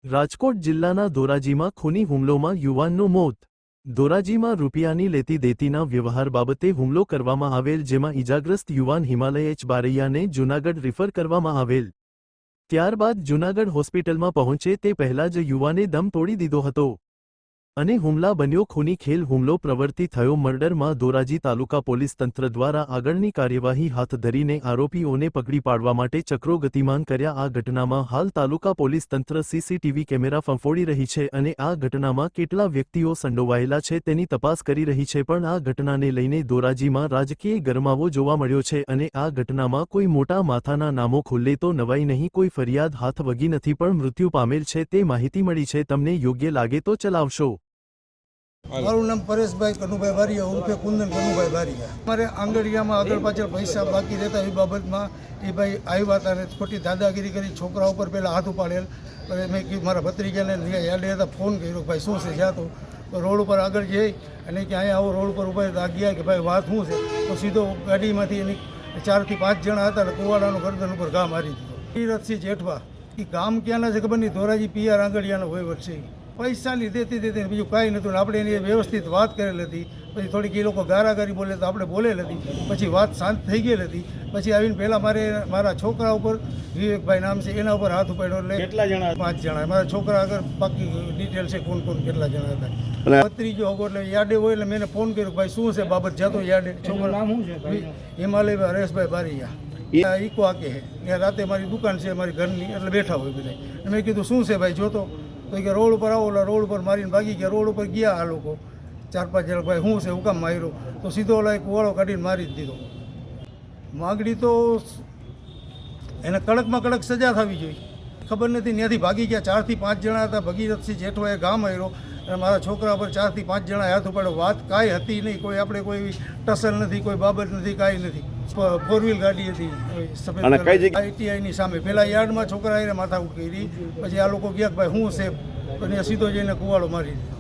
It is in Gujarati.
રાજકોટ જિલ્લાના ધોરાજીમાં ખૂની હુમલોમાં યુવાનનું મોત। ધોરાજીમાં રૂપિયાની લેતી દેતીના વ્યવહાર બાબતે હુમલો કરવામાં આવેલ, જેમાં ઈજાગ્રસ્ત યુવાન હિમાલય એચ બારૈયાને જૂનાગઢ રિફર કરવામાં આવેલ। ત્યારબાદ જૂનાગઢ હોસ્પિટલમાં પહોંચે તે પહેલા જ યુવાને દમ તોડી દીધો હતો અને હુમલા બન્યો ખૂની ખેલ હુમલો પ્રવૃત્તિ થયો। મર્ડરમાં ધોરાજી તાલુકા પોલીસ તંત્ર દ્વારા આગળની કાર્યવાહી હાથ ધરીને આરોપીઓને પકડી પાડવા માટે ચક્રો ગતિમાન કર્યા। આ ઘટનામાં હાલ તાલુકા પોલીસ તંત્ર સીસીટીવી કેમેરા ફંફોડી રહી છે અને આ ઘટનામાં કેટલા વ્યક્તિઓ સંડોવાયેલા છે તેની તપાસ કરી રહી છે। પણ આ ઘટનાને લઈને ધોરાજીમાં રાજકીય ગરમાવો જોવા મળ્યો છે અને આ ઘટનામાં કોઈ મોટા માથાના નામો ખુલ્લે તો નવાઈ નહીં, કોઈ ફરિયાદ હાથ વગી નથી, પણ મૃત્યુ પામેલ છે તે માહિતી મળી છે। તમને યોગ્ય લાગે તો ચલાવશો। મારું નામ પરેશભાઈ કનુભાઈ બારિયા ઉર્ફે કુંદન કનુભાઈ બારિયા। મારે આંગળીયામાં આગળ પાછળ પૈસા બાકી રહેતા એ બાબતમાં એ ભાઈ આવ્યા હતા અને ખોટી દાદાગીરી કરી છોકરા ઉપર પહેલાં હાથ ઉપાડેલ। મેં કીધું મારા ભત્રીજાને યાદે હતા, ફોન કર્યો ભાઈ શું છે, જ્યાં તો રોડ ઉપર આગળ જઈ અને કે અહીંયા આવો રોડ ઉપર ઉભા ગયા કે ભાઈ વાત શું છે, તો સીધો ગાડીમાંથી એની 4 થી 5 જણા હતા અને કુવાડાનો ગરદન ઉપર ઘા મારી દીધો। તીરથસિંહ જેઠવા એ ગામ ક્યાંના છે ખબર નહીં, ધોરાજી પીઆર આંગળીયાનો વહીવટ છે। પૈસાની દેતી બીજું કાંઈ નહોતું ને આપણે એની વ્યવસ્થિત વાત કરેલી હતી। પછી થોડીક એ લોકો ગારાગારી બોલે તો આપણે બોલેલી હતી, પછી વાત શાંત થઈ ગયેલી હતી। પછી આવીને પહેલાં મારા છોકરા ઉપર વિવેકભાઈ નામ છે એના ઉપર હાથ ઉપાડ્યો। એટલે કેટલા જણા? 5 જણા। મારા છોકરા આગળ પાકી ડિટેલ છે કોણ કોણ કેટલા જણા હતા। ભત્રીજો હોગો એટલે યાદે હોય એટલે મેં ફોન કર્યો ભાઈ શું છે બાબત, જતો યાદે છોકરા નામ શું છે હિમાલય હરેશભાઈ બારિયા ઈકો આકે છે, ત્યાં રાતે મારી દુકાન છે મારી ઘરની, એટલે બેઠા હોય બધા। મેં કીધું શું છે ભાઈ જોતો, તો કે રોડ ઉપર આવો, રોડ ઉપર મારીને ભાગી ગયા। રોડ ઉપર ગયા આ લોકો 4-5 જણા, ભાઈ શું છે હુકામ માર્યો, તો સીધો ઓલા એક કુવાડો કાઢીને મારી જ દીધો। માગણી તો એને કડકમાં કડક સજા થવી જોઈએ, ખબર નથી ત્યાંથી ભાગી ગયા। 4 થી 5 જણા હતા। ભગીરથસિંહ જેઠવાએ ગામ આવ્યો અને મારા છોકરા પર 4 થી 5 જણા હાથ ઉપાડ્યો। વાત કાંઈ હતી નહીં, કોઈ આપણે કોઈ ટસલ નથી, કોઈ બાબત નથી, કાંઈ નથી। 4 વ્હીલ ગાડી હતી સફેદ આઈટીઆઈની સામે। પહેલાં યાર્ડમાં છોકરા એને માથાકૂટ કરી, પછી આ લોકો ગયા કે ભાઈ શું છે, અને સીધો જઈને કુવાડો મારી દીધો।